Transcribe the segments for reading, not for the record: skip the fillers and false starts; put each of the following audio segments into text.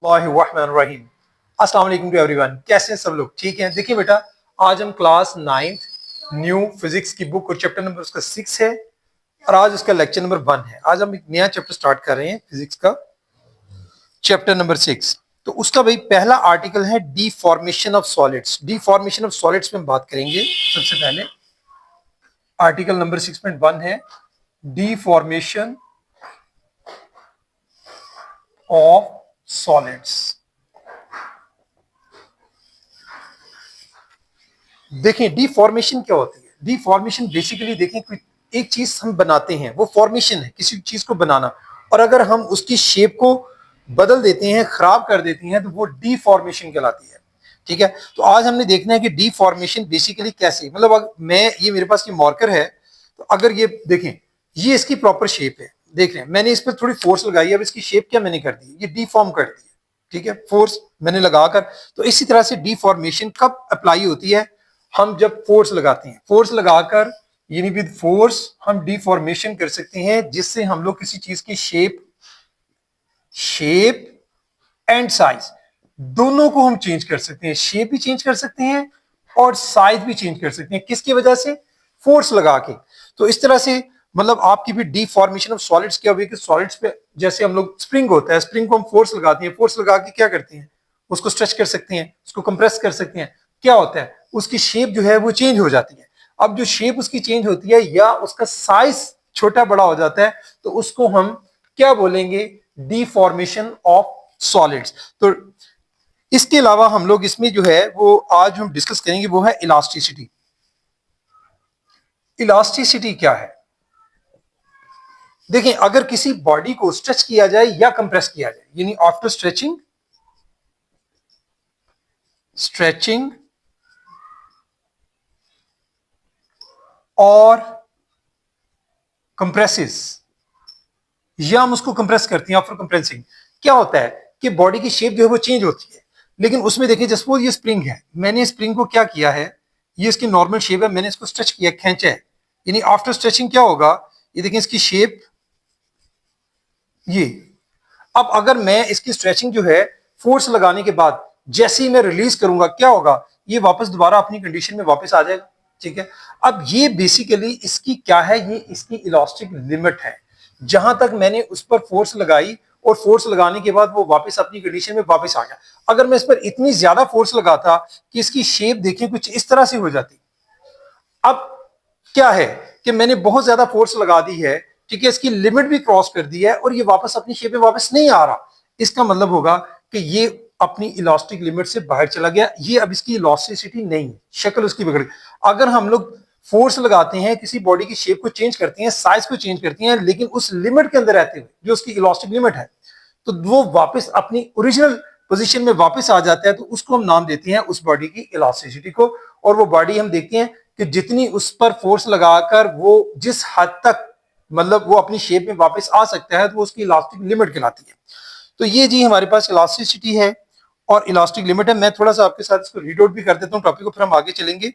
रहीम। अस्सलाम वालेकुम to everyone. कैसे हैं सब लोग? ठीक हैं? देखिए बेटा, आज हम क्लास 9th न्यू फिजिक्स की बुक और चैप्टर नंबर उसका 6 है और आज उसका लेक्चर नंबर 1 है। आज हम एक नया चैप्टर स्टार्ट कर रहे हैं फिजिक्स का, चैप्टर नंबर 6। तो उसका भाई पहला आर्टिकल है deformation of solids. Deformation of solids में हम बात करेंगे। सबसे पहले आर्टिकल नंबर 6.1 है डीफॉर्मेशन ऑफ सॉलिड्स। देखें डीफॉर्मेशन क्या होती है। डीफॉर्मेशन बेसिकली देखें कोई एक चीज हम बनाते हैं, वो फॉर्मेशन है किसी चीज को बनाना, और अगर हम उसकी शेप को बदल देते हैं, खराब कर देते हैं, तो वो डीफॉर्मेशन कहलाती है। ठीक है, तो आज हमने देखना है कि डीफॉर्मेशन बेसिकली कैसे, मतलब अगर मैं ये मेरे पास ये मार्कर है, तो अगर ये देखें, ये इसकी प्रॉपर शेप है, देख रहे हैं, मैंने इस पर थोड़ी फोर्स लगाई, अब इसकी शेप क्या मैंने कर दी, ये डीफॉर्म कर दी। ठीक है, फोर्स मैंने लगाकर। तो इसी तरह से डीफॉर्मेशन कब अप्लाई होती है? हम जब फोर्स लगाते हैं, फोर्स लगाकर यानी विद फोर्स हम डीफॉर्मेशन कर सकते हैं, जिससे हम लोग किसी चीज की शेप एंड साइज दोनों को हम चेंज कर सकते हैं। शेप भी चेंज कर सकते हैं और साइज भी चेंज कर सकते हैं। किसकी वजह से? फोर्स लगा के। तो इस तरह से मतलब आपकी भी डीफॉर्मेशन ऑफ सॉलिड्स क्या हुई कि सॉलिड्स पे जैसे हम लोग स्प्रिंग होता है, स्प्रिंग को हम फोर्स लगाते हैं, फोर्स लगा के क्या करते हैं, उसको स्ट्रेच कर सकते हैं, उसको कंप्रेस कर सकते हैं। क्या होता है, उसकी शेप जो है वो चेंज हो जाती है। अब जो शेप उसकी चेंज होती है या उसका साइज छोटा बड़ा हो जाता है, तो उसको हम क्या बोलेंगे? Deformation of solids. तो इसके अलावा हम लोग इसमें जो है वो आज हम डिस्कस करेंगे वो है इलास्टिसिटी। इलास्टिसिटी क्या है? देखें, अगर किसी बॉडी को स्ट्रेच किया जाए या कंप्रेस किया जाए, यानी आफ्टर स्ट्रेचिंग और कंप्रेसिस, या हम उसको कंप्रेस करते हैं आफ्टर कंप्रेसिंग, क्या होता है कि बॉडी की शेप जो है वो चेंज होती है। लेकिन उसमें देखिए, सपोज ये स्प्रिंग है, मैंने स्प्रिंग को क्या किया है, ये इसकी नॉर्मल शेप है, मैंने इसको स्ट्रेच किया, खींचा है, यानी आफ्टर स्ट्रेचिंग क्या होगा, ये देखिए इसकी शेप ये। अब अगर मैं इसकी स्ट्रेचिंग जो है फोर्स लगाने के बाद जैसे ही मैं रिलीज करूंगा, क्या होगा, ये वापस दोबारा अपनी कंडीशन में वापस आ जाएगा। ठीक है, अब ये बेसिकली इसकी क्या है, ये इसकी इलास्टिक लिमिट है। जहां तक मैंने उस पर फोर्स लगाई और फोर्स लगाने के बाद वो वापस अपनी कंडीशन में वापस आ गया। अगर मैं इस पर इतनी ज्यादा फोर्स लगाता कि इसकी शेप देखें कुछ इस तरह से हो जाती। अब क्या है कि मैंने बहुत ज्यादा फोर्स लगा दी है, ठीक है, इसकी लिमिट भी क्रॉस कर दी है और ये वापस अपनी शेप में वापस नहीं आ रहा। इसका मतलब होगा कि ये अपनी इलास्टिक लिमिट से बाहर चला गया, ये अब इसकी इलास्टिसिटी नहीं है, शक्ल उसकी बिगड़ गई। अगर हम लोग फोर्स लगाते हैं, किसी बॉडी की शेप को चेंज करते हैं, साइज को चेंज करते हैं, लेकिन उस लिमिट के अंदर रहते हुए, जो उसकी इलास्टिक लिमिट है, तो वो वापस अपनी ओरिजिनल पोजीशन में वापस आ जाता है, तो उसको हम नाम देते हैं उस बॉडी की इलास्टिसिटी को। और वो बॉडी हम देखते हैं कि जितनी उस पर फोर्स लगाकर वो जिस हद तक मतलब वो अपनी शेप में वापस आ सकता है, तो वो उसकी इलास्टिक लिमिट कहलाती है। तो ये जी हमारे पास इलास्टिसिटी है और इलास्टिक लिमिट है। मैं थोड़ा सा आपके साथ इसको रीड आउट भी कर देता हूँ टॉपिक को, फिर हम आगे चलेंगे।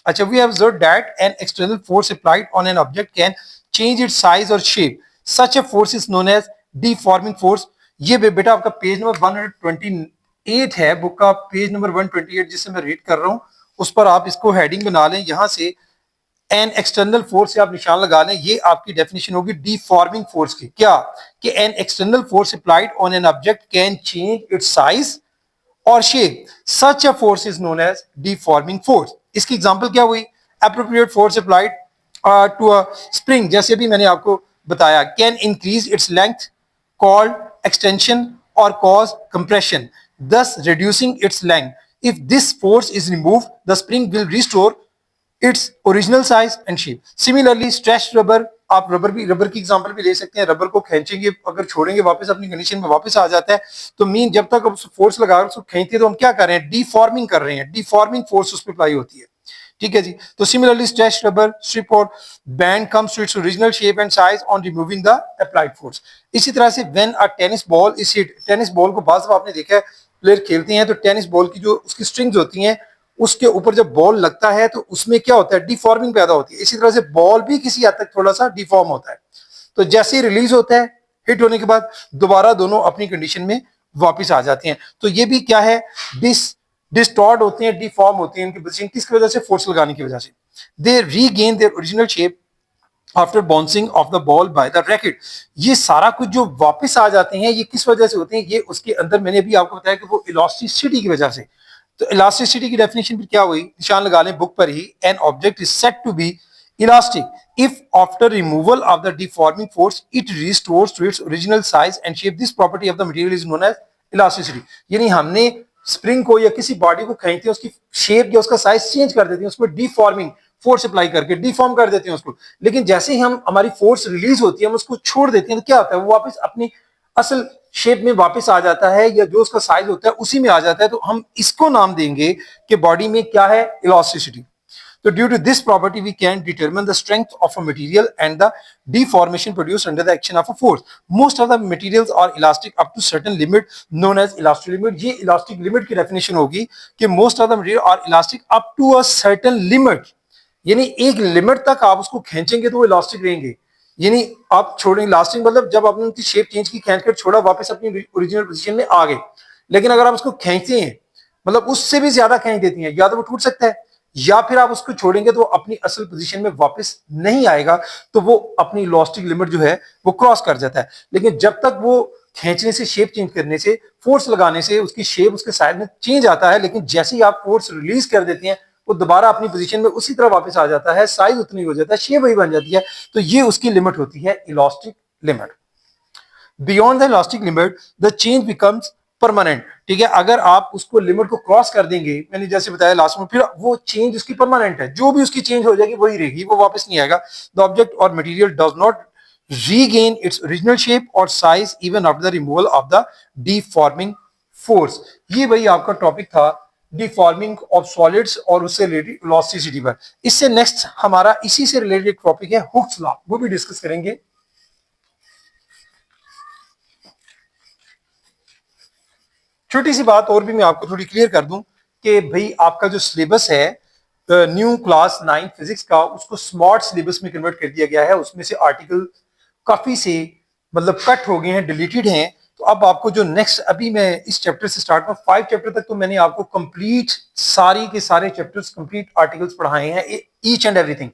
अच्छा, we have observed that an external force applied on an object can change its size और shape, such a force is known as deforming force. ये बेटा आपका पेज नंबर 128 है, बुक का पेज नंबर 128 जिससे मैं रीड कर रहा हूं, उस पर आप इसको हेडिंग बना लें, यहां से एन एक्सटर्नल फोर्स से आप निशान लगा लें। ये आपकी डेफिनेशन होगी डीफॉर्मिंग फोर्स की। क्या कि an external force applied on an object can change its size और shape, such a force is known as deforming force. इसकी एग्जांपल क्या हुई? Appropriate force applied to a spring, जैसे भी मैंने आपको बताया, can increase its length called extension और cause compression, thus reducing its length. If this force is removed, the spring will restore its original size and shape. Similarly stretch rubber, आप rubber की example भी ले सकते हैं। Rubber को खींचेंगे, अगर छोड़ेंगे वापस अपनी कंडीशन में वापस आ जाता है। तो मीन जब तक फोर्स लगा उसको खींचते हैं, तो हम क्या कर रहे हैं? डीफॉर्मिंग कर रहे हैं, डीफॉर्मिंग फोर्स उस पर अप्लाई होती है। ठीक है जी। तो सिमिलरली स्ट्रेच रबर स्ट्रिप और band comes to its original shape and size on removing the applied force. इसी तरह से when a tennis ball is hit, tennis ball को बार आपने देखा है प्लेयर खेलते हैं, तो टेनिस बॉल की जो उसकी स्ट्रिंग्स होती हैं, उसके ऊपर जब बॉल लगता है तो उसमें क्या होता है? डिफॉर्मिंग पैदा होती है। इसी तरह से बॉल भी किसी हद तक थोड़ा सा डिफॉर्म होता है। तो जैसे ही रिलीज होता है, हिट होने के बाद दोबारा दोनों अपनी कंडीशन में वापस आ जाते हैं। तो ये भी क्या है, डिस्टॉर्ट होते हैं, डिफॉर्म होते हैं इनकी पोजीशन, किसकी वजह से, फोर्स लगाने की वजह से। They regain their original shape after bouncing off the ball by the racket. ये सारा कुछ जो वापस आ जाते हैं ये किस वजह से होते हैं, ये उसके अंदर मैंने अभी आपको बताया कि वो इलास्टिसिटी की वजह से। तो इलास्टिसिटी की डेफिनेशन फिर क्या हुई, निशान लगा लें बुक पर ही, an object is said to be elastic if after removal of the deforming force it restores to its original size and shape. This property of the material is known as elasticity. यानी हमने spring को या किसी body को खींचते हैं, उसकी shape या उसका साइज चेंज कर देते हैं, उसको डिफॉर्मिंग फोर्स अप्लाई करके डिफॉर्म कर देते हैं उसको। लेकिन जैसे ही हम हमारी फोर्स रिलीज होती है, हम उसको छोड़ देते हैं, तो क्या होता है, वो वापस अपनी असल शेप में वापस आ जाता है, या जो उसका साइज होता है उसी में आ जाता है। तो हम इसको नाम देंगे कि बॉडी में क्या है, elasticity. So due to this property, we can determine the strength of a material and the deformation produced under the action of a force. Most of the materials are elastic up to certain limit known as elastic limit. ये elastic limit की definition होगी कि most of the material are elastic up to a certain limit. यानी एक limit तक आप उसको खींचेंगे तो वो इलास्टिक रहेंगे। यानी आप छोड़ेंगे, इलास्टिक मतलब जब आपने उनकी शेप चेंज की, खींच कर छोड़ा, वापस अपनी ओरिजिनल पोजीशन में आ गए। लेकिन अगर आप उसको खींचते हैं, मतलब उससे भी ज्यादा खींच देती हैं, या तो वो टूट सकता है, या फिर आप उसको छोड़ेंगे तो अपनी असल पोजीशन में वापस नहीं आएगा, तो वो अपनी इलास्टिक लिमिट जो है वो क्रॉस कर जाता है। लेकिन जब तक वो खींचने से, शेप चेंज करने से, फोर्स लगाने से उसकी शेप, उसके साइज में चेंज आता है, लेकिन जैसे ही आप फोर्स रिलीज कर देते हैं वो दोबारा अपनी पोजीशन में उसी तरह वापस आ जाता है, साइज उतनी हो जाता है, शेप वही बन जाती है। तो ये उसकी लिमिट होती है, elastic limit. Beyond the elastic limit the change becomes permanent. ठीक है, अगर आप उसको लिमिट को क्रॉस कर देंगे, मैंने जैसे बताया लास्ट में, फिर वो चेंज उसकी परमानेंट है, जो भी उसकी चेंज हो जाएगी वही रहेगी, वो वापस नहीं आएगा। द ऑब्जेक्ट और material does not regain its original shape or size even after the removal of the deforming force। ये भाई आपका टॉपिक था डिफॉर्मिंग ऑफ सॉलिड्स और उससे रिलेटेड इलास्टिसिटी पर। इससे नेक्स्ट हमारा इसी से रिलेटेड टॉपिक है हुक्स लॉ, वो भी डिस्कस करेंगे। छोटी सी बात और भी मैं आपको थोड़ी क्लियर कर दूं कि भाई आपका जो सिलेबस है न्यू क्लास 9 फिजिक्स का, उसको स्मार्ट सिलेबस में कन्वर्ट कर दिया गया है। उसमें से आर्टिकल काफी से मतलब कट हो गए हैं, डिलीटेड हैं। तो अब आपको जो नेक्स्ट, अभी मैं इस चैप्टर से स्टार्ट कर 5 चैप्टर तक तो मैंने आपको कंप्लीट सारी के सारे चैप्टर्स, कंप्लीट आर्टिकल्स पढ़ाए हैं, ईच एंड एवरीथिंग।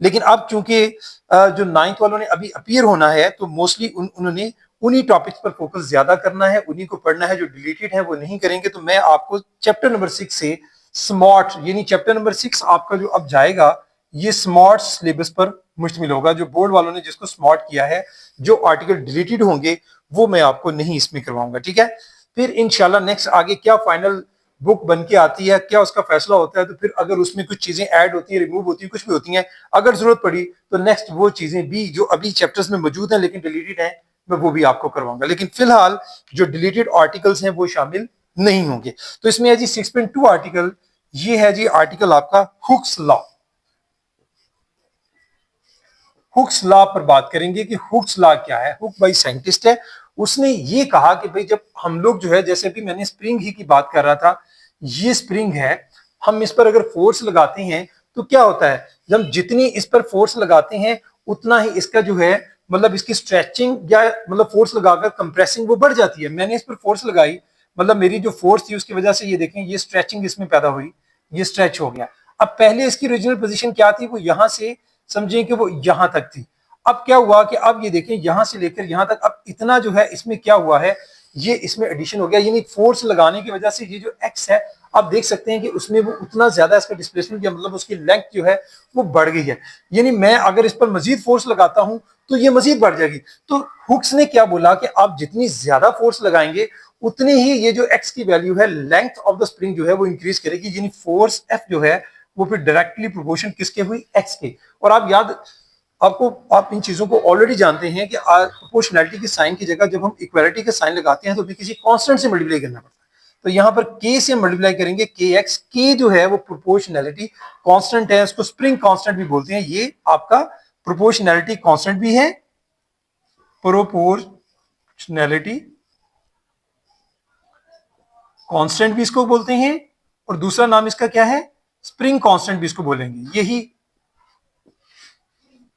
लेकिन अब चूंकि जो 9th वालों ने अभी अपीयर होना है, तो मोस्टली उन्होंने उन्हीं टॉपिक्स पर फोकस ज्यादा करना है, उन्हीं को पढ़ना है, जो डिलीटेड है वो नहीं करेंगे। तो मैं आपको चैप्टर नंबर 6 से स्मार्ट, यानी चैप्टर नंबर 6 आपका जो अब जाएगा, ये स्मार्ट सिलेबस पर मुश्तमिल होगा। जो बोर्ड वालों ने जिसको स्मार्ट किया है, जो आर्टिकल डिलीटेड होंगे वो मैं आपको नहीं इसमें करवाऊंगा। ठीक है, फिर इंशाल्लाह नेक्स्ट आगे क्या फाइनल बुक बन के आती है, क्या उसका फैसला होता है, तो फिर अगर उसमें कुछ चीजें ऐड होती है, रिमूव होती है, कुछ भी होती हैं, अगर जरूरत पड़ी तो नेक्स्ट वो चीजें भी जो अभी चैप्टर्स में मौजूद हैं लेकिन डिलीटेड हैं, मैं वो भी आपको करवाऊंगा। लेकिन फिलहाल जो डिलीटेड आर्टिकल्स हैं वो शामिल नहीं होंगे। तो इसमें है जी 6.2 आर्टिकल, ये है जी आर्टिकल आपका हुक्स लॉ। हुक्स लॉ पर बात करेंगे कि हुक्स लॉ क्या है। हुक भाई साइंटिस्ट है, उसने ये कहा कि भाई जब हम लोग जो है, जैसे भी मैंने स्प्रिंग ही की बात कर रहा था, ये स्प्रिंग है, हम इस पर अगर फोर्स लगाते हैं तो क्या होता है, जब जितनी इस पर फोर्स लगाते हैं उतना ही इसका जो है, मतलब इसकी स्ट्रेचिंग या मतलब फोर्स लगाकर कंप्रेसिंग वो बढ़ जाती है। मैंने इस पर फोर्स लगाई, मतलब मेरी जो फोर्स थी उसकी वजह से ये देखें, ये स्ट्रेचिंग इसमें पैदा हुई, ये स्ट्रेच हो गया। अब पहले इसकी ओरिजिनल पोजीशन क्या थी, वो यहां से समझें कि वो यहां तक थी। अब क्या हुआ कि अब ये देखें यहां से लेकर यहां तक, अब इतना जो है इसमें क्या हुआ है, ये इसमें एडिशन हो गया, यानी फोर्स लगाने की वजह से ये जो एक्स है, आप देख सकते हैं कि उसमें वो उतना ज्यादा इसका डिस्प्लेसमेंट किया, मतलब उसकी लेंथ जो है वो बढ़ गई है। यानी मैं अगर इस पर मजीद फोर्स लगाता हूं तो ये मजीद बढ़ जाएगी। तो हुक्स ने क्या बोला कि आप जितनी ज्यादा फोर्स लगाएंगे उतनी ही ये जो एक्स की वैल्यू है, लेंथ ऑफ द स्प्रिंग जो है वो इंक्रीज करेगी, यानी फोर्स एफ जो है वो फिर डायरेक्टली प्रोपोर्शन किसके हुई, एक्स के। और आप याद, आप इन चीजों को ऑलरेडी जानते हैं कि प्रोपोर्शनैलिटी की साइन की जगह जब हम इक्वालिटी का साइन लगाते हैं तो भी किसी कांस्टेंट से मल्टीप्लाई करना पड़ता है। तो यहां पर k से मल्टीप्लाई करेंगे, के एक्स, के जो है वो प्रोपोर्शनैलिटी कांस्टेंट है, इसको स्प्रिंग कांस्टेंट भी बोलते हैं। ये आपका प्रोपोर्शनैलिटी कांस्टेंट भी है, प्रोपोर्शनैलिटी कांस्टेंट भी इसको बोलते हैं, और दूसरा नाम इसका क्या है, स्प्रिंग कांस्टेंट भी इसको बोलेंगे, यही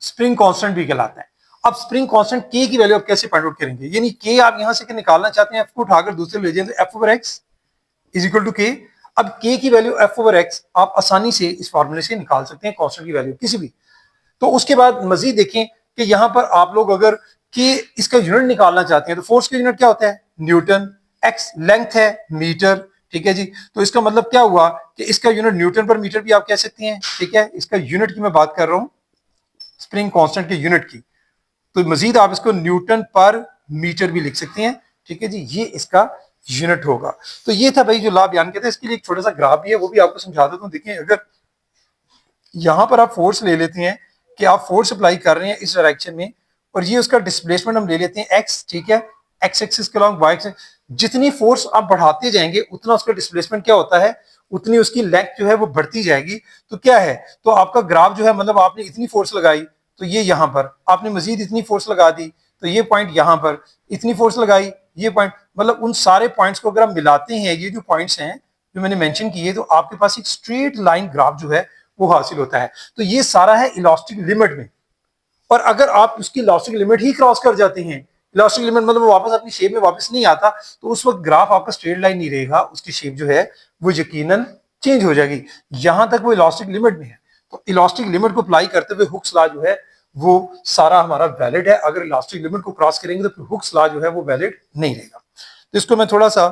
स्प्रिंग कांस्टेंट भी कहलाता है। अब स्प्रिंग कांस्टेंट के की वैल्यू आप कैसे फाइंड आउट करेंगे, यानी के आप यहां से निकालना चाहते हैं, एफ को उठाकर दूसरे ले जाएंगे, F over X is equal to K. अब के की वैल्यू एफ ओवर एक्स आप आसानी से इस फॉर्मूले से निकाल सकते हैं, कांस्टेंट की वैल्यू किसी भी। तो उसके बाद मजीद देखें कि यहां पर आप लोग अगर के इसका यूनिट निकालना चाहते हैं तो फोर्स का यूनिट क्या होता है, न्यूटन, एक्स लेंथ है मीटर, ठीक है जी। तो इसका मतलब क्या हुआ कि इसका यूनिट न्यूटन पर मीटर भी आप कह सकते हैं, ठीक है। इसका यूनिट की मैं बात कर रहा हूं, स्प्रिंग कांस्टेंट के यूनिट की, तो मजीद आप इसको न्यूटन पर मीटर भी लिख सकते हैं, ठीक है जी। ये इसका यूनिट होगा। तो ये था भाई जो ला बयान किया था, इसके लिए एक छोटा सा ग्राफ भी है, वो भी आपको समझा देता हूं। देखिए अगर यहां पर आप फोर्स ले लेते हैं कि आप फोर्स अप्लाई कर रहे हैं इस डायरेक्शन में, और ये उसका डिस्प्लेसमेंट हम ले लेते हैं एक्स, ठीक है, एक्स एक्सिस के अलॉन्ग वाई एक्सिस। जितनी फोर्स आप बढ़ाते जाएंगे उतना उसका डिस्प्लेसमेंट क्या होता है, उतनी उसकी लेंथ जो है वो बढ़ती जाएगी। तो क्या है, तो आपका ग्राफ जो है, मतलब आपने इतनी फोर्स लगाई तो ये यहां पर, आपने मजीद इतनी फोर्स लगा दी तो ये पॉइंट यहां पर, इतनी फोर्स लगाई ये पॉइंट, मतलब उन सारे पॉइंट्स को अगर आप मिलाते हैं, ये जो पॉइंट्स हैं जो मैंने मेंशन किए, तो आपके पास एक स्ट्रेट लाइन ग्राफ जो है वो हासिल होता है। तो ये सारा है इलास्टिक लिमिट में। और अगर आप उसकी इलास्टिक लिमिट ही क्रॉस कर जाते हैं, इलास्टिक लिमिट मतलब वो वापस अपनी शेप में वापस नहीं आता, तो उस वक्त ग्राफ आपका स्ट्रेट लाइन नहीं रहेगा, उसकी शेप जो है वो यकीनन चेंज हो जाएगी। यहां तक वो इलास्टिक लिमिट में है। तो इलास्टिक लिमिट को अप्लाई करते हुए हुक्स लॉ जो है वो सारा हमारा वैलिड है। अगर इलास्टिक लिमिट को क्रॉस करेंगे तो फिर हुक्स लॉ जो है वो वैलिड नहीं रहेगा। तो इसको मैं थोड़ा सा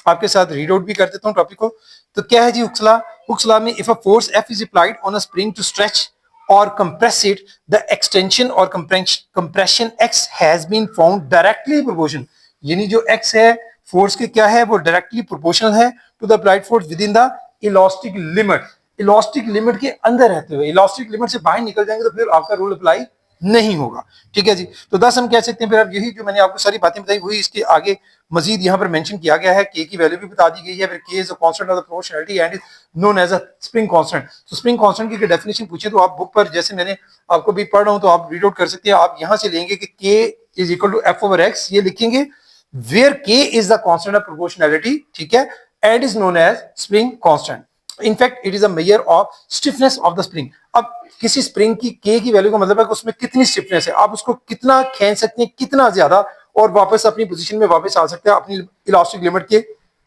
आपके साथ रीड आउट भी कर देता हूं टॉपिक को। तो क्या है जी हुक्स लॉ? हुक्स लॉ में if a force F is applied on a spring to stretch or compress it, the extension or compression x has been found directly proportional। यानी जो x है फोर्स के क्या है, वो डायरेक्टली प्रोपोर्शनल है to the applied force within the elastic limit. Elastic limit के अंदर रहते हुए, इलास्टिक लिमिट से बाहर निकल जाएंगे तो फिर आपका रूल अप्लाई नहीं होगा, ठीक है जी। तो 10 हम कह सकते हैं, फिर अब यही जो मैंने आपको सारी बातें बताई वही इसके आगे मजीद यहाँ पर मेंशन किया गया है। के की वैल्यू भी बता दी गई है, फिर K is a constant of the proportionality and is known as a spring constant. तो स्प्रिंग कांस्टेंट की डेफिनेशन पूछे तो आप बुक पर, जैसे मैंने आपको भी पढ़ रहा हूं तो आप रीड आउट कर सकते हैं। आप यहां से लेंगे कि K is equal to F over X, ये लिखेंगे where K is the constant of proportionality, ठीक है, and is known as spring constant. In fact it is a measure of stiffness of the spring. अब किसी स्प्रिंग की के की value का मतलब है कि उसमें कितनी स्टिफनेस है, आप उसको कितना खींच सकते हैं, कितना ज्यादा, और वापस अपनी पोजीशन में वापस आ सकते हैं अपनी इलास्टिक लिमिट के,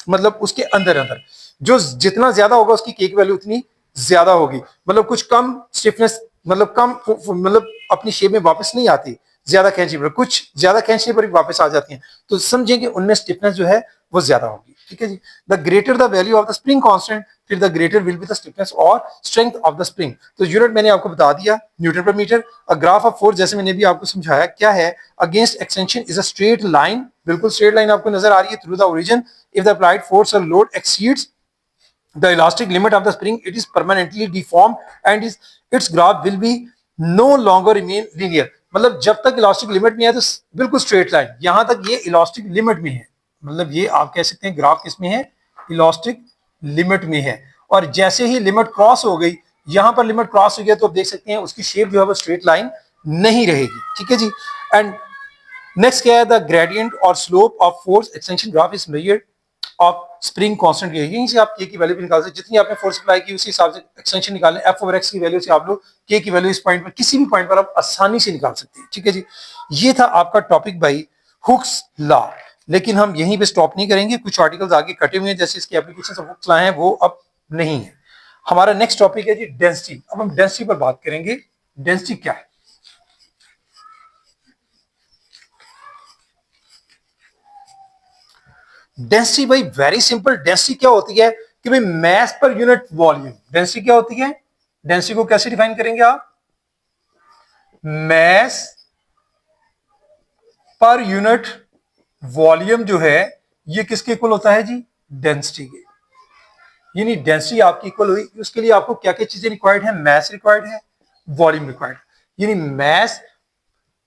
मतलब उसके अंदर अंदर जो जितना ज्यादा होगा उसकी के की वैल्यू उतनी ज्यादा होगी। मतलब कुछ कम स्टिफनेस, मतलब कम, मतलब अपनी शेप में वापस नहीं आती ज्यादा खींचने पर, कुछ ज्यादा खींचने पर वापस आ जाती हैं। तो समझें कि उनमें स्टिफनेस जो है वो ज्यादा होगी, ठीक है जी। The greater the value of the spring constant, फिर the greater will be the stiffness और स्ट्रेंथ ऑफ द स्प्रिंग। तो यूनिट मैंने आपको बता दिया, newton per metre. A graph of force, जैसे मैंने भी आपको समझाया क्या है, against extension is a straight line, बिल्कुल स्ट्रेट लाइन आपको नजर आ रही है, through the origin if the applied force और load exceeds the elastic limit of the spring, it is permanently deformed and its graph will be no longer remain linear। मतलब जब तक इलास्टिक लिमिट में है तो बिल्कुल स्ट्रेट लाइन, यहां तक ये इलास्टिक लिमिट में है, मतलब ये आप कह सकते हैं ग्राफ किसमें है, इलास्टिक लिमिट में है। और जैसे ही लिमिट क्रॉस हो गई, यहां पर लिमिट क्रॉस हो गया तो आप देख सकते हैं उसकी शेप जो है वो स्ट्रेट लाइन नहीं रहेगी, ठीक है जी। एंड नेक्स्ट क्या है, द ग्रेडियंट और slope of force extension graph is measured of spring constant की। यहीं से आप के की वैल्यू भी निकाल सकते हैं, जितनी आपने फोर्स अप्लाई की उसी हिसाब से एक्सटेंशन निकालने, एफ ओवर एक्स की वैल्यू से आप लोग के की वैल्यू इस पॉइंट पर, किसी भी पॉइंट पर आप आसानी से निकाल सकते हैं, ठीक है जी। ये था आपका टॉपिक भाई हुक्स लॉ। लेकिन हम यहीं पे स्टॉप नहीं करेंगे, कुछ आर्टिकल्स आगे कटे हुए हैं, जैसे इसकी एप्लीकेशन ऑफ हुक्स लॉ है वो अब नहीं है। हमारा नेक्स्ट टॉपिक है जी डेंसिटी। अब हम डेंसिटी पर बात करेंगे। डेंसिटी क्या है? डेंसिटी भाई वेरी सिंपल। डेंसिटी क्या होती है कि भाई मास पर यूनिट वॉल्यूम। डेंसिटी क्या होती है? डेंसिटी को कैसे डिफाइन करेंगे आप? मास पर यूनिट वॉल्यूम जो है ये किसके इक्वल होता है जी? डेंसिटी के। यानी डेंसिटी आपकी इक्वल हुई, उसके लिए आपको क्या क्या चीजें रिक्वायर्ड है? मास रिक्वायर्ड है, वॉल्यूम रिक्वायर्ड है। यानी मास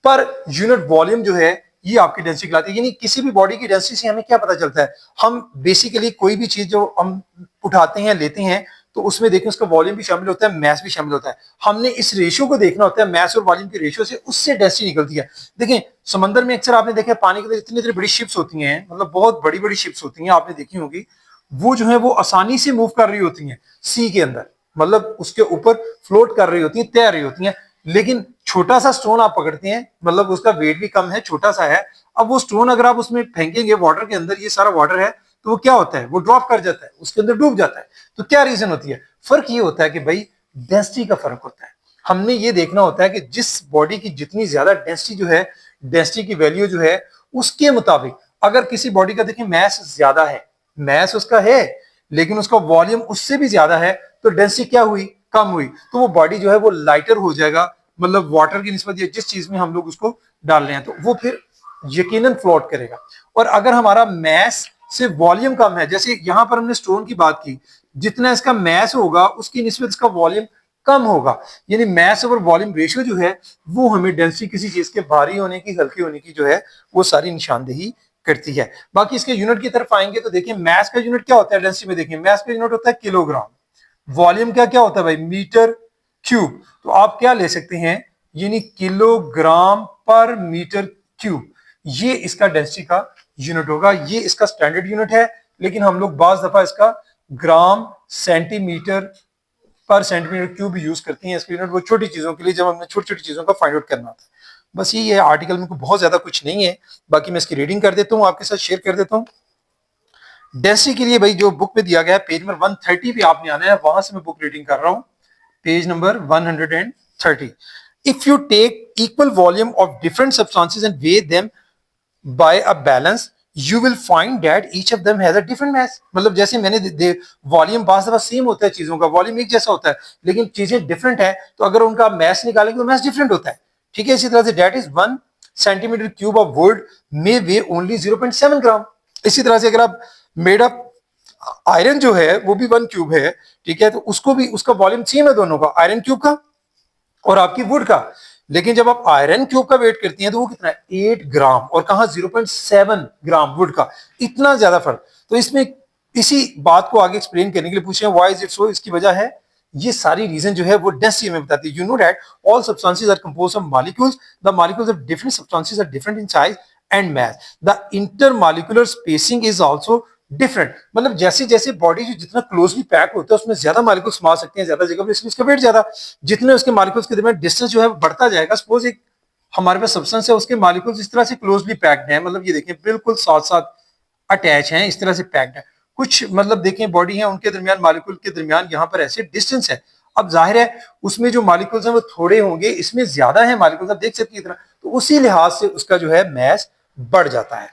पर यूनिट वॉल्यूम जो है ये आपकी डेंसिटी कहलाती है। यानी किसी भी बॉडी की डेंसिटी से हमें क्या पता चलता है? हम बेसिकली कोई भी चीज जो हम उठाते हैं, लेते हैं, तो उसमें देखें उसका वॉल्यूम भी शामिल होता है, मास भी शामिल होता है। हमने इस रेशियो को देखना होता है, मास और वॉल्यूम के रेशियो से, उससे डेंसिटी निकलती है। देखें समंदर में अक्सर आपने देखा पानी के अंदर इतनी इतनी बड़ी शिप्स होती हैं, मतलब बहुत बड़ी बड़ी शिप्स होती हैं, आपने देखी होगी। वो जो है वो आसानी से मूव कर रही होती हैं सी के अंदर, मतलब उसके ऊपर फ्लोट कर रही होती हैं, तैर रही होती हैं। लेकिन छोटा सा स्टोन आप पकड़ते हैं, मतलब उसका वेट भी कम है, छोटा सा है, अब वो स्टोन अगर आप उसमें फेंकेंगे वाटर के अंदर, ये सारा वाटर है, तो वो क्या होता है, वो ड्रॉप कर जाता है, उसके अंदर डूब जाता है। तो क्या रीजन होती है, फर्क ये होता है कि भाई डेंसिटी का फर्क होता है। हमने ये देखना होता है कि जिस बॉडी की जितनी ज्यादा डेंसिटी जो है, डेंसिटी की वैल्यू जो है, उसके मुताबिक अगर किसी बॉडी का देखिए मैस ज्यादा है, मैस उसका है, लेकिन उसका वॉल्यूम उससे भी ज्यादा है, तो डेंसिटी क्या हुई, कम हुई, तो वो बॉडी जो है वो लाइटर हो जाएगा, मतलब वाटर की निस्बत जिस चीज में हम लोग उसको डाल रहे हैं, तो वो फिर यकीनन फ्लोट करेगा। और अगर हमारा मैस से वॉल्यूम कम है, जैसे यहां पर हमने स्टोन की बात की, जितना इसका मैस होगा उसकी निस्बत इसका वॉल्यूम कम होगा, यानी मैस ओवर वॉल्यूम रेशियो जो है वो हमें डेंसिटी किसी चीज के भारी होने की, हल्की होने की जो है वो सारी निशानदेही करती है। बाकी इसके यूनिट की तरफ आएंगे तो देखिए मैस का यूनिट क्या होता है डेंसिटी में, देखिए मैस का यूनिट होता है किलोग्राम, वॉल्यूम क्या क्या होता है भाई, मीटर क्यूब। तो आप क्या ले सकते हैं, यानी किलोग्राम पर मीटर क्यूब, ये इसका डेंसिटी का यूनिट होगा, ये इसका स्टैंडर्ड यूनिट है, लेकिन हम लोग बाज दफा इसका ग्राम सेंटीमीटर पर सेंटीमीटर क्यूब यूज करती हैं इसका यूनिट, वो छोटी चीजों के लिए, जब हमें छोटी छोटी चीजों का फाइंड आउट करना होता है। बस ये आर्टिकल में बहुत ज्यादा कुछ नहीं है, बाकी मैं इसकी रीडिंग कर देता हूँ, आपके साथ शेयर कर देता हूँ। डेंसिटी के लिए भाई जो बुक पे दिया गया है, पेज नंबर 130 पे आपने आना है, वहां से मैं बुक रीडिंग कर रहा हूँ, page number 130। If you take equal volume of different substances and weigh them by a balance, you will find that each of them has a different mass. मतलब जैसे मैंने वॉल्यूम पास दफा सेम होता है, चीजों का वॉल्यूम एक जैसा होता है, लेकिन चीजें डिफरेंट है, तो अगर उनका मास निकालेंगे तो मास डिफरेंट होता है। ठीक है, इसी तरह say that is 1 centimetre cube of would may way only 0.7 ग्राम। इसी तरह से अगर आप मेड अप आयरन जो है वो भी 1 क्यूब है, ठीक है, तो उसको भी उसका वॉल्यूम सेम है दोनों का, आयरन क्यूब का और आपकी वुड का, लेकिन जब आप आयरन क्यूब का वेट करती हैं तो वो कितना है, 8 ग्राम, और कहा 0.7 ग्राम वुड का, इतना ज्यादा फर्क। तो इसमें इसी बात को आगे एक्सप्लेन करने के लिए पूछे व्हाई इज इट सो, इसकी वजह है, ये सारी रीजन जो है वो डेंसिटी में बताती है। You know that all substances are composed of molecules, the molecules of different substances are different in size and mass, the intermolecular spacing is also different. मतलब जैसे जैसे बॉडी जो जितना क्लोजली पैक होता है उसमें ज्यादा मॉलिक्यूल्स समा सकते हैं ज्यादा जगह पर, इसलिए उसका वेट ज्यादा, जितने उसके मॉलिक्यूल्स के दरमियान डिस्टेंस जो है बढ़ता जाएगा, सपोज एक हमारे पास सब्सटेंस है, उसके मॉलिक्यूल्स इस तरह से क्लोजली पैक्ड हैं, मतलब ये देखें बिल्कुल साथ साथ अटैच हैं, इस तरह से पैक्ड है, कुछ मतलब देखें बॉडी है उनके दरमियान मॉलिक्यूल के दरमियान यहाँ पर ऐसे डिस्टेंस है, अब जाहिर है उसमें जो मॉलिक्यूल्स हैं वो थोड़े होंगे, इसमें ज्यादा है मॉलिक्यूल्स, आप देख सकते हैं इतना, तो उसी लिहाज से उसका जो है मैस बढ़ जाता है।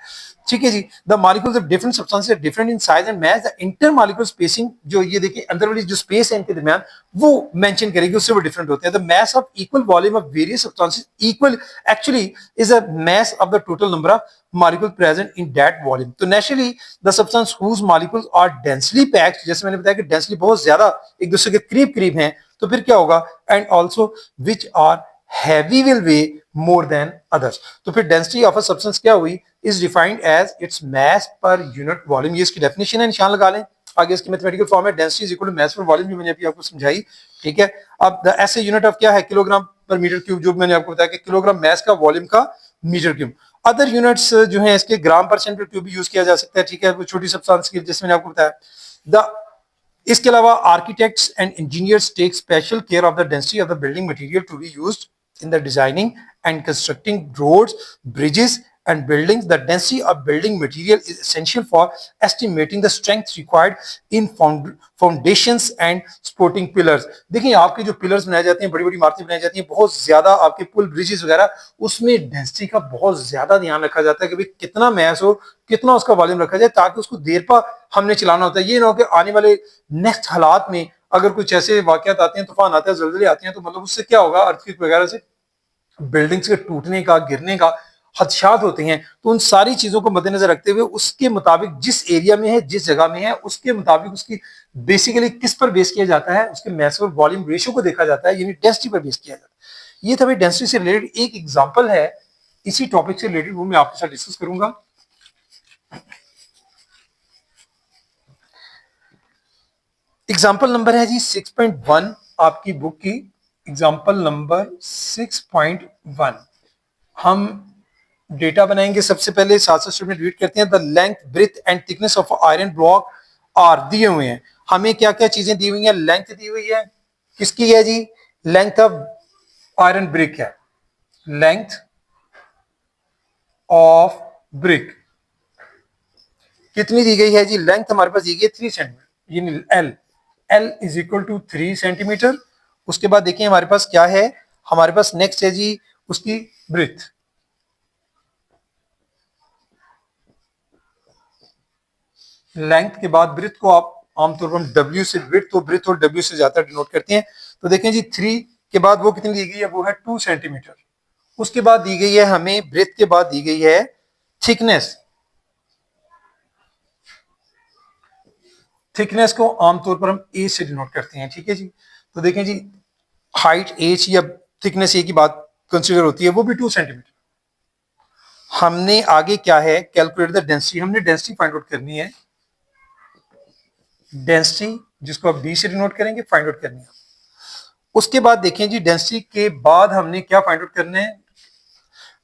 ठीक है जी, the molecules of different substances different in size and mass, the inter molecule spacing, जो ये देखिए अंदर वाली जो स्पेस है इनके दरमियान वो मेंशन करेगी, उससे वो डिफरेंट होते हैं। The mass of equal volume of various substances equal actually is a mass of the total number of molecule present in that volume। तो naturally the substance whose molecules are densely packed, जैसे मैंने बताया कि densely बहुत ज्यादा एक दूसरे के करीब करीब हैं, तो फिर क्या होगा, and also which are heavy will weigh more than others। तो फिर density of a substance क्या हुई, is defined as its mass per unit volume। ये इसकी डेफिनेशन है, निशान लगा लें, आगे इसकी मैथमेटिकल फॉर्म है density is equal to mass पर वॉल्यूम, जो मैंने अभी आपको समझाई। ठीक है, अब द ऐसे यूनिट ऑफ क्या है, किलोग्राम पर मीटर क्यूब, जो मैंने आपको बताया कि किलोग्राम मास का वॉल्यूम का मीटर क्यूब। अदर यूनिट्स जो है इसके ग्राम पर सेंटीमीटर क्यूब भी यूज किया जा सकता है। ठीक है, वो छोटी सब्सटेंस की जैसे मैंने आपको बताया। द इसके अलावा architects and engineers take special care of the density of the building material to be used in the designing and constructing roads, bridges and buildings। The density of building material is essential for estimating the strength required in foundations and supporting pillars। देखिए आपके जो pillars बनाए जाते हैं, बड़ी बड़ी इमारतें बनाई जाती हैं, बहुत ज्यादा आपके पुल ब्रिजेस वगैरह, उसमें डेंसिटी का बहुत ज्यादा ध्यान रखा जाता है कि भाई कितना मैस हो, कितना उसका वॉल्यूम रखा जाए, ताकि उसको देर पर हमने चलाना होता है। ये ना हो कि आने वाले नेक्स्ट हालात में अगर कुछ ऐसे वाकयात आते हैं, तूफान आते हैं, जल्जले आते हैं, तो मतलब उससे क्या होगा, अर्थक्वेक वगैरह से बिल्डिंग्स के टूटने का, गिरने का खदशात होते हैं। तो उन सारी चीजों को मद्देनजर रखते हुए उसके मुताबिक जिस एरिया में है, जिस जगह में है, उसके मुताबिक उसकी बेसिकली किस पर बेस किया जाता है, उसके मैस और वॉल्यूम रेशियो को देखा जाता है, यानी डेंसिटी पर बेस किया जाता है। ये था भाई डेंसिटी से रिलेटेड एक एग्जांपल है, इसी टॉपिक से रिलेटेड वो मैं आपके साथ डिस्कस करूंगा। एग्जाम्पल नंबर है जी 6.1 आपकी बुक की, एग्जाम्पल नंबर 6.1। हम डेटा बनाएंगे सबसे पहले, साथ साथ स्टूडेंट रीड करते हैं। The length breadth and thickness of iron block are दिए हुए हैं, हमें क्या क्या चीजें दी हुई हैं, लेंथ दी हुई है, किसकी है जी, लेंथ ऑफ आयरन ब्रिक है, लेंथ ऑफ ब्रिक कितनी दी गई है जी? लेंथ हमारे पास दी गई है 3 सेंटीमीटर, यानी L, L is equal to 3 centimetre. उसके बाद देखिए हमारे पास क्या है, हमारे पास नेक्स्ट है जी उसकी ब्रिथ। लेंथ के बाद ब्रिथ को आप आमतौर पर हम डब्ल्यू से, ब्रिथ तो ब्रिथ और डब्ल्यू से ज्यादा डिनोट करते हैं। तो देखें जी 3 के बाद वो कितनी दी गई है, वो है 2 सेंटीमीटर। उसके बाद दी गई है हमें, ब्रिथ के बाद दी गई है थिकनेस। थिकनेस को आमतौर पर हम ए से डिनोट करते हैं, ठीक है जी। तो देखें जी हाइट एच या थिकनेस ए की बात कंसीडर होती है, वो भी 2 सेंटीमीटर। हमने आगे क्या है, कैलकुलेट द डेंसिटी, हमने डेंसिटी फाइंड आउट करनी है। डेंसिटी जिसको आप डी से डिनोट करेंगे, फाइंड आउट करनी है। उसके बाद देखें जी डेंसिटी के बाद हमने क्या फाइंड आउट करना है,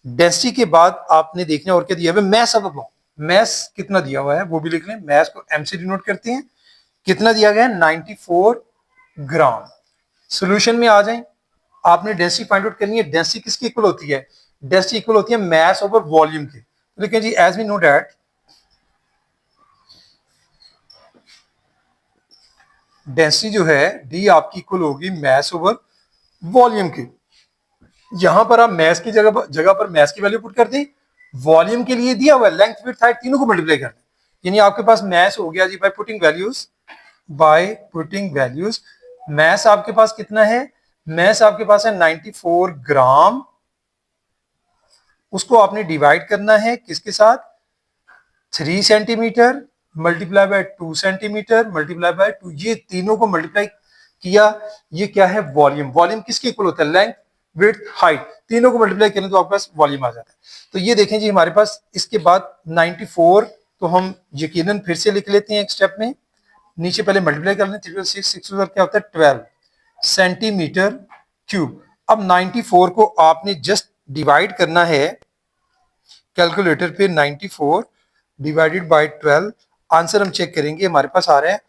डेंसिटी के बाद आपने देखना और क्या दिया हुआ है, mass of the block. Mass कितना दिया हुआ है वो भी लिख लें, मैस को एम से डिनोट करते हैं। कितना दिया गया है, 94 ग्राम। सॉल्यूशन में आ जाएं, आपने डेंसिटी फाइंड आउट करनी है। डेंसिटी किसकी इक्वल होती है, डेंसिटी इक्वल होती है मैस ओवर वॉल्यूम के। तो देखिए जी as we know that density जो है डी आपकी इक्वल होगी मैस ओवर वॉल्यूम की। यहां पर आप मैस की जगह पर मैस की वैल्यू पुट कर दें, वॉल्यूम के लिए दिया हुआ है लेंथ विड्थ हाइट तीनों को मल्टीप्लाई कर दें, यानी आपके पास मैस हो गया जी by putting values, by putting values. Mass आपके पास कितना है, मैस आपके पास है 94 ग्राम। उसको आपने डिवाइड करना है किसके साथ, 3 centimetre multiply by 2 centimetre multiply by 2, ये तीनों को मल्टीप्लाई किया। ये क्या है, वॉल्यूम। वॉल्यूम किसके इक्वल होता है, लेंथ विड्थ हाइट, तीनों को मल्टीप्लाई करें तो आपके पास वॉल्यूम आ जाता है। तो ये देखें जी हमारे पास इसके बाद 94, तो हम यकीनन फिर से लिख लेते हैं एक स्टेप में, नीचे पहले मल्टीप्लाई कर लें, 3 6 6 क्या होता है 12 सेंटीमीटर क्यूब। अब 94 को आपने जस्ट डिवाइड करना है कैलकुलेटर पे, 94 डिवाइडेड बाय 12, आंसर हम चेक करेंगे हमारे पास आ रहा है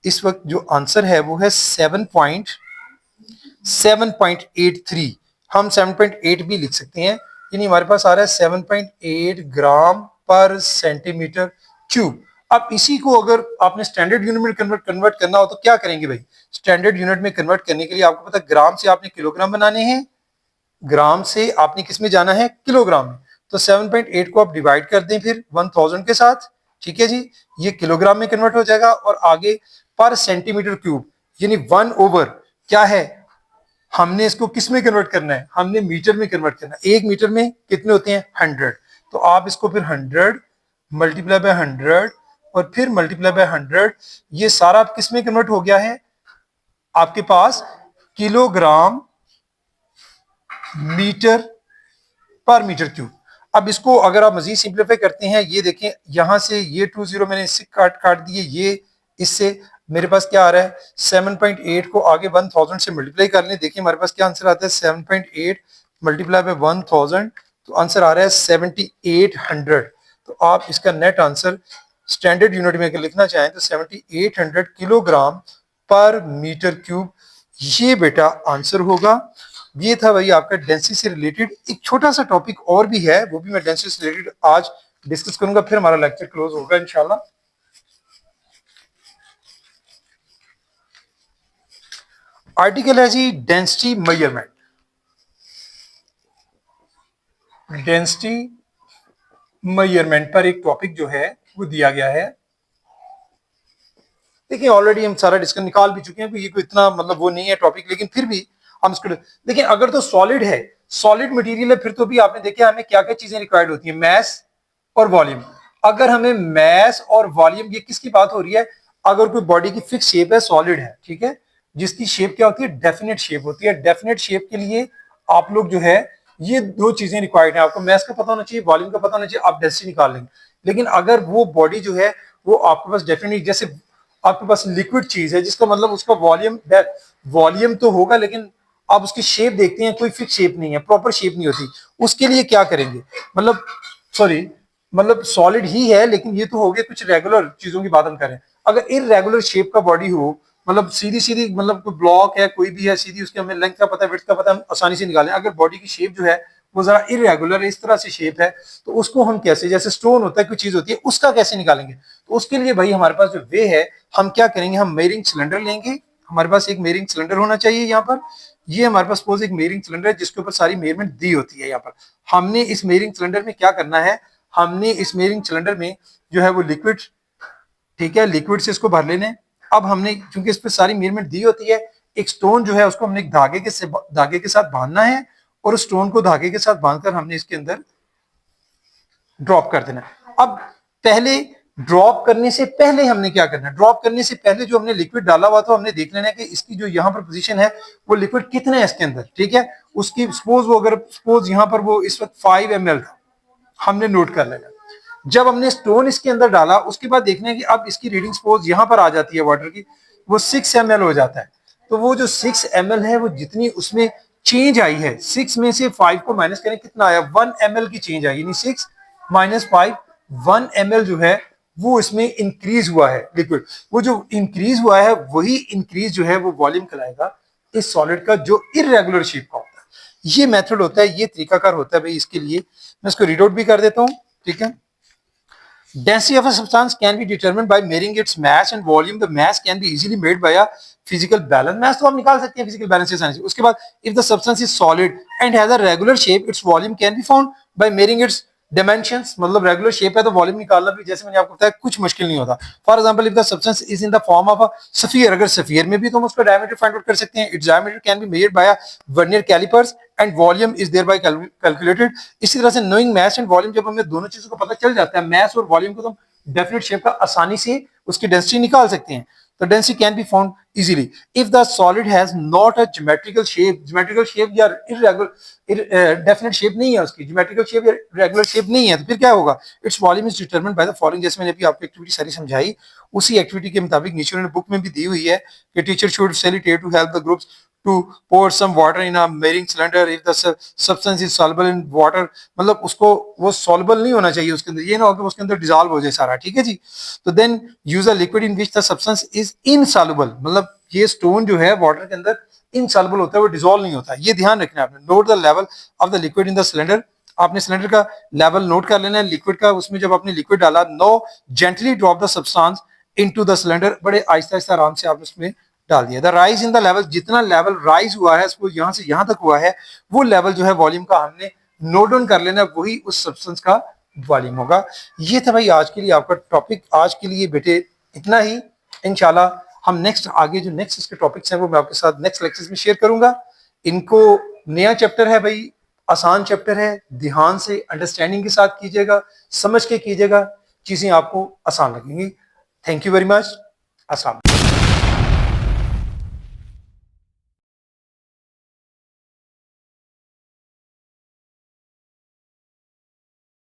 इस वक्त जो आंसर है वो है 7.83। हम 7.8 भी लिख सकते हैं, यानी हमारे पास आ रहा है 7.8 ग्राम पर सेंटीमीटर क्यूब। अब इसी को अगर आपने स्टैंडर्ड यूनिट में कन्वर्ट करना हो तो क्या करेंगे भाई, स्टैंडर्ड यूनिट में कन्वर्ट करने के लिए आपको पता है ग्राम से आपने किलोग्राम बनाने हैं, ग्राम से आपने किस में जाना है, किलोग्राम में। तो 7.8 को आप डिवाइड कर दें फिर 1000 के साथ, ठीक है जी, ये किलोग्राम में कन्वर्ट हो जाएगा। और आगे पर सेंटीमीटर क्यूब, यानी 1 ओवर क्या है, हमने इसको किस में कन्वर्ट करना है, हमने मीटर में कन्वर्ट करना है। 1 मीटर में कितने होते हैं, 100। तो आप इसको फिर 100 मल्टीप्लाई बाय 100 और फिर मल्टीप्लाई बाय 100, ये सारा किस में कन्वर्ट हो गया है आपके पास, किलोग्राम मीटर पर मीटर क्यूब। अब इसको अगर आप मजीद सिंप्लीफाई करते हैं, ये देखें यहां से ये 20 मैंने इससे काट दिए, ये इससे मेरे पास क्या आ रहा है, 7.8 को आगे 1000 से मल्टीप्लाई कर लें, देखिए हमारे पास क्या आंसर आता है, 7.8 मल्टीप्लाई बाय 1000, तो आंसर आ रहा है 7800। तो आप इसका नेट आंसर स्टैंडर्ड यूनिट में अगर लिखना चाहें तो 7800 किलोग्राम पर मीटर क्यूब, ये बेटा आंसर होगा। ये था भाई आपका डेंसिटी से रिलेटेड। एक छोटा सा टॉपिक और भी है, वो भी मैं डेंसिटी से रिलेटेड आज डिस्कस करूंगा, फिर हमारा लेक्चर क्लोज होगा इंशाल्लाह। आर्टिकल है जी डेंसिटी मेजरमेंट। डेंसिटी मेजरमेंट पर एक टॉपिक जो है वो दिया गया है। देखिए ऑलरेडी हम सारा डिस्कस निकाल भी चुके हैं, ये कोई इतना मतलब वो नहीं है टॉपिक, लेकिन फिर भी हम इसको देखिए। अगर तो सॉलिड है, सॉलिड मटेरियल है, फिर तो भी आपने देखा हमें क्या क्या चीजें रिक्वायर्ड होती है, मैस और वॉल्यूम। अगर हमें मैस और वॉल्यूम, ये किसकी बात हो रही है, अगर कोई बॉडी की फिक्स शेप है, सॉलिड है, ठीक है, जिसकी शेप क्या होती है, डेफिनेट शेप होती है। डेफिनेट शेप के लिए आप लोग जो है ये दो चीजें रिक्वायर्ड है, आपको मैस का पता होना चाहिए, वॉल्यूम का पता होना चाहिए, आप डेंसिटी निकाल लेंगे। लेकिन अगर वो बॉडी जो है वो आपके पास डेफिनेट, जैसे आपके पास लिक्विड चीज है जिसका मतलब उसका वॉल्यूम, वॉल्यूम तो होगा लेकिन आप उसकी शेप देखते हैं कोई फिक्स शेप नहीं है, प्रॉपर शेप नहीं होती, उसके लिए क्या करेंगे, मतलब सॉरी, मतलब सॉलिड ही है लेकिन ये तो हो गया कुछ रेगुलर चीजों की बात हम करें। अगर इरेगुलर शेप का बॉडी हो मतलब सीधी सीधी, मतलब कोई ब्लॉक है, कोई भी है सीधी, उसके हमें लेंथ का पता है, विड्थ का पता है, हम आसानी से निकालें। अगर बॉडी की शेप जो है वो जरा इरेगुलर इस तरह से शेप है, तो उसको हम कैसे, जैसे स्टोन होता है, कोई चीज होती है, उसका कैसे निकालेंगे? तो उसके लिए भाई हमारे पास जो वे है, हम क्या करेंगे, हम मेयरिंग सिलेंडर लेंगे। हमारे पास एक मेयरिंग सिलेंडर होना चाहिए यहाँ पर। ये हमारे पास सपोज एक मेयरिंग सिलेंडर है जिसके ऊपर सारी मेजरमेंट दी होती है। यहाँ पर हमने इस मेयरिंग सिलेंडर में क्या करना है, हमने इस मेयरिंग सिलेंडर में जो है वो लिक्विड, ठीक है, लिक्विड से इसको भर लेने। अब हमने क्योंकि इस पर सारी मेजरमेंट दी होती है, एक स्टोन जो है उसको हमने एक धागे के साथ बांधना है, और उस स्टोन को धागे के साथ बांधकर हमने इसके अंदर ड्रॉप कर देना। अब पहले ड्रॉप करने से पहले हमने क्या करना है, ड्रॉप करने से पहले जो हमने लिक्विड डाला हुआ था, हमने देख लेना है कि इसकी जो यहाँ पर पोजीशन है वो लिक्विड कितना है इसके अंदर, ठीक है। उसकी सपोज वो, अगर सपोज यहाँ पर वो इस वक्त 5 ml था, हमने नोट कर लेना। जब हमने स्टोन इसके अंदर डाला, उसके बाद देखना है कि अब इसकी रीडिंग सपोज यहाँ पर आ जाती है वाटर की, वो 6 ml हो जाता है। तो वो जो 6 ml है, वो जितनी उसमें चेंज आई है, 6 में से 5 को माइनस करें, कितना आया, 1 ml की चेंज आई, यानी 6 - 5, 1 ml जो है वो इसमें इंक्रीज हुआ है लिक्विड। वो जो इंक्रीज हुआ है, वही इंक्रीज जो है वो वॉल्यूम कहलाएगा इस सॉलिड का, जो इरेगुलर शेप का होता है। ये मेथड होता है, ये तरीकाकार होता है भाई। इसके लिए मैं इसको रीड आउट भी कर देता हूं, ठीक है। Density of a substance can be determined by measuring its mass and volume. The mass can be easily made by a physical balance. Mass तो हम निकाल सकते हैं physical balance से। उसके बाद if the substance is solid and has a regular shape, its volume can be found by measuring its dimensions। मतलब regular shape है तो वॉल्यूम निकालना भी, जैसे मैंने आपको बताया, कुछ मुश्किल नहीं होता। For example, if the substance is in the form of a sphere, अगर स्फीयर में भी तो हम उसका डायमीटर फाइंड आउट कर सकते हैं। Its diameter can be measured by a vernier callipers and volume is thereby calculated. इसी तरह से नोइंग मास एंड वॉल्यूम, जब हमें दोनों चीजों को पता चल जाता है, मास और वॉल्यूम को, तो हम डेफिनेट शेप का आसानी से उसकी डेंसिटी निकाल सकते हैं। तो density can be found easily if the solid has not a geometrical shape. Geometrical shape या इरेगुलर, डेफिनेट शेप नहीं है उसकी, ज्योमेट्रिकल शेप या रेगुलर शेप नहीं है, तो फिर क्या होगा, its volume is determined by the following. जैसे मैंने अभी आपको एक्टिविटी सारी समझाई, उसी एक्टिविटी के मुताबिक नीचे उन्होंने बुक में भी दी हुई है कि teacher should facilitate to help the groups to pour some water in a measuring cylinder if the substance is soluble in water। मतलब उसको, वो soluble नहीं होना चाहिए उसके अंदर, ये ना हो कि उसके अंदर डिजॉल्व हो जाए सारा, ठीक है जी। तो then use a liquid in which the substance is insoluble. मतलब ये स्टोन जो है वाटर के अंदर इनसॉल्युबल होता है, वो डिजोल्व नहीं होता, ये ध्यान रखना है आपने। Note the level of the liquid in the cylinder. आपने सिलेंडर का लेवल नोट कर लेना है लिक्विड का। उसमें जब आपने लिक्विड डाला, now gently drop the substance into the cylinder. बड़े आहिस्ता आहिस्ता आराम से आपने उसमें डाल दिया। The rise in the level, जितना लेवल राइज हुआ है, इसको यहां से यहां तक हुआ है, वो लेवल जो है वॉल्यूम का हमने नोट डाउन कर लेना, वही उस सब्सटेंस का वॉल्यूम होगा। ये था भाई आज के लिए आपका टॉपिक। आज के लिए बेटे इतना ही। इंशाल्लाह हम नेक्स्ट, आगे जो नेक्स्ट इसके टॉपिक्स हैं वो मैं आपके साथ नेक्स्ट लेक्चर्स में शेयर करूंगा। इनको नया चैप्टर है भाई, आसान चैप्टर है, ध्यान से अंडरस्टैंडिंग के साथ कीजिएगा, समझ के कीजिएगा, चीजें आपको आसान लगेंगी। Thank you very much. अस्सलाम।